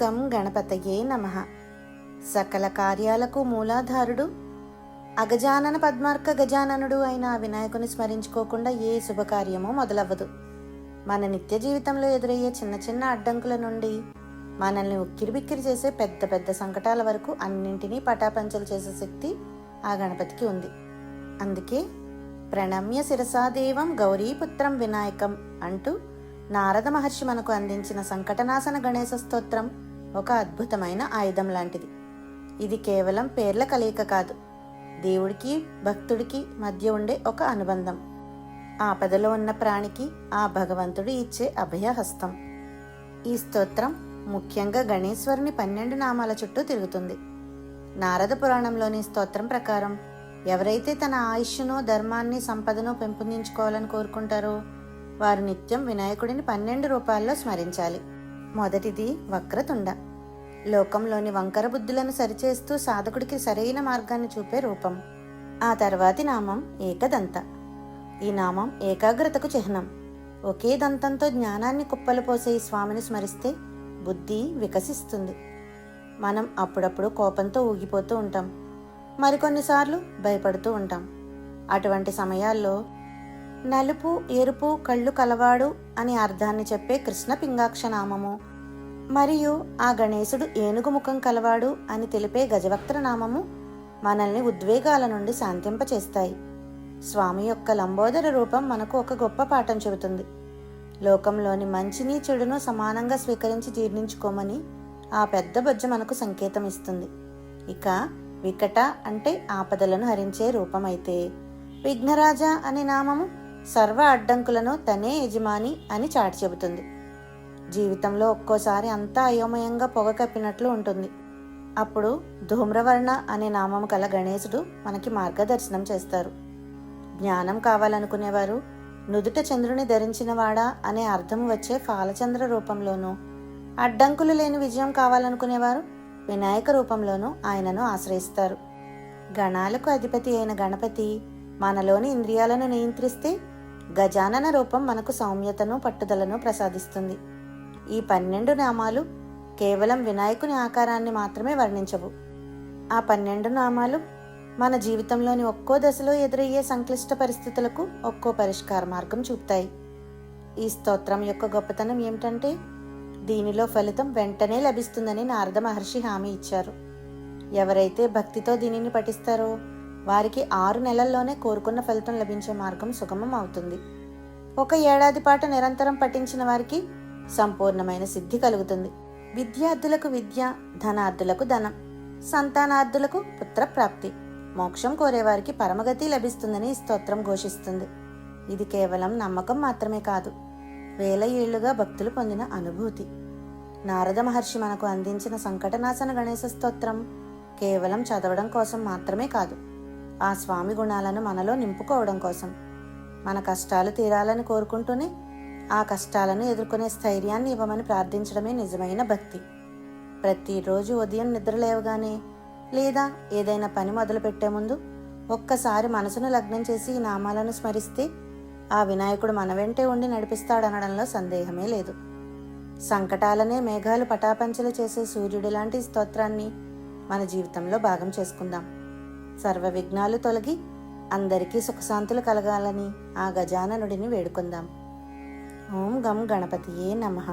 గం గణపతయే నమః. సకల కార్యాలకు మూలాధారుడు, అగజానన పద్మార్క గజాననుడు అయిన వినాయకుని స్మరించుకోకుండా ఏ శుభకార్యమూ మొదలవ్వదు. మన నిత్య జీవితంలో ఎదురయ్యే చిన్న చిన్న అడ్డంకుల నుండి మనల్ని ఉక్కిరిబిక్కిరి చేసే పెద్ద పెద్ద సంకటాల వరకు అన్నింటినీ పటాపంచలు చేసే శక్తి ఆ గణపతికి ఉంది. అందుకే ప్రణమ్య శిరసాదేవం గౌరీపుత్రం వినాయకం అంటూ నారద మహర్షి మనకు అందించిన సంకటనాశన గణేశ స్తోత్రం ఒక అద్భుతమైన ఆయుధం లాంటిది. ఇది కేవలం పేర్ల కలయిక కాదు, దేవుడికి భక్తుడికి మధ్య ఉండే ఒక అనుబంధం. ఆపదలో ఉన్న ప్రాణికి ఆ భగవంతుడు ఇచ్చే అభయహస్తం. ఈ స్తోత్రం ముఖ్యంగా గణేశ్వరుని 12 నామాల చుట్టూ తిరుగుతుంది. నారద పురాణంలోని స్తోత్రం ప్రకారం ఎవరైతే తన ఆయుష్ను, ధర్మాన్ని, సంపదను పెంపొందించుకోవాలని కోరుకుంటారో వారు నిత్యం వినాయకుడిని 12 రూపాల్లో స్మరించాలి. మొదటిది వక్రతుండ, లోకంలోని వంకర బుద్ధులను సరిచేస్తూ సాధకుడికి సరైన మార్గాన్ని చూపే రూపం. ఆ తర్వాతి నామం ఏకదంత. ఈ నామం ఏకాగ్రతకు చిహ్నం. ఒకే దంతంతో జ్ఞానాన్ని కుప్పలు పోసే ఈ స్వామిని స్మరిస్తే బుద్ధి వికసిస్తుంది. మనం అప్పుడప్పుడు కోపంతో ఊగిపోతూ ఉంటాం, మరికొన్నిసార్లు భయపడుతూ ఉంటాం. అటువంటి సమయాల్లో నలుపు ఎరుపు కళ్ళు కలవాడు అని అర్థాన్ని చెప్పే కృష్ణ పింగాక్ష నామము, మరియు ఆ గణేశుడు ఏనుగు ముఖం కలవాడు అని తెలిపే గజవక్త్ర నామము మనల్ని ఉద్వేగాల నుండి శాంతింపచేస్తాయి. స్వామి యొక్క లంబోదర రూపం మనకు ఒక గొప్ప పాఠం చెబుతుంది. లోకంలోని మంచిని చెడును సమానంగా స్వీకరించి జీర్ణించుకోమని ఆ పెద్ద బొజ్జ మనకు సంకేతం ఇస్తుంది. ఇక వికట అంటే ఆపదలను హరించే రూపమైతే, విఘ్నరాజ అనే నామము సర్వ అడ్డంకులను తనే యజమాని అని చాటి చెబుతుంది. జీవితంలో ఒక్కోసారి అంతా అయోమయంగా పొగ కప్పినట్లు ఉంటుంది. అప్పుడు ధూమ్రవర్ణ అనే నామము కల గణేశుడు మనకి మార్గదర్శనం చేస్తారు. జ్ఞానం కావాలనుకునేవారు నుదుట చంద్రుని ధరించినవాడా అనే అర్థం వచ్చే ఫాలచంద్ర రూపంలోనూ, అడ్డంకులు లేని విజయం కావాలనుకునేవారు వినాయక రూపంలోనూ ఆయనను ఆశ్రయిస్తారు. గణాలకు అధిపతి అయిన గణపతి మనలోని ఇంద్రియాలను నియంత్రిస్తే, గజానన రూపం మనకు సౌమ్యతను, పట్టుదలను ప్రసాదిస్తుంది. ఈ 12 నామాలు కేవలం వినాయకుని ఆకారాన్ని మాత్రమే వర్ణించవు. ఆ 12 నామాలు మన జీవితంలోని ఒక్కో దశలో ఎదురయ్యే సంక్లిష్ట పరిస్థితులకు ఒక్కో పరిష్కార మార్గం చూపుతాయి. ఈ స్తోత్రం యొక్క గొప్పతనం ఏమిటంటే, దీనిలో ఫలితం వెంటనే లభిస్తుందని నారద మహర్షి హామీ ఇచ్చారు. ఎవరైతే భక్తితో దీనిని పఠిస్తారో వారికి 6 నెలల్లోనే కోరుకున్న ఫలితం లభించే మార్గం సుగమం అవుతుంది. 1 ఏడాది పాటు నిరంతరం పఠించిన వారికి సంపూర్ణమైన సిద్ధి కలుగుతుంది. విద్యార్థులకు విద్య, ధనార్థులకు ధనం, సంతానార్థులకు పుత్రప్రాప్తి, మోక్షం కోరేవారికి పరమగతి లభిస్తుందని ఈ స్తోత్రం ఘోషిస్తుంది. ఇది కేవలం నమ్మకం మాత్రమే కాదు, వేల ఏళ్లుగా భక్తులు పొందిన అనుభూతి. నారద మహర్షి మనకు అందించిన సంకటనాశన గణేశ స్తోత్రం కేవలం చదవడం కోసం మాత్రమే కాదు, ఆ స్వామి గుణాలను మనలో నింపుకోవడం కోసం. మన కష్టాలు తీరాలని కోరుకుంటూనే ఆ కష్టాలను ఎదుర్కొనే స్థైర్యాన్ని ఇవ్వమని ప్రార్థించడమే నిజమైన భక్తి. ప్రతిరోజు ఉదయం నిద్రలేవగానే లేదా ఏదైనా పని మొదలు పెట్టే ముందు ఒక్కసారి మనసును లగ్నం చేసి ఈ నామాలను స్మరిస్తే ఆ వినాయకుడు మన వెంటే ఉండి నడిపిస్తాడనడంలో సందేహమే లేదు. సంకటాలనే మేఘాలు పటాపంచలు చేసే సూర్యుడి లాంటి స్తోత్రాన్ని మన జీవితంలో భాగం చేసుకుందాం. సర్వ విఘ్నాలు తొలగి అందరికీ సుఖశాంతులు కలగాలని ఆ గజాననుడిని వేడుకుందాం. ఓం గం గణపతియే నమః.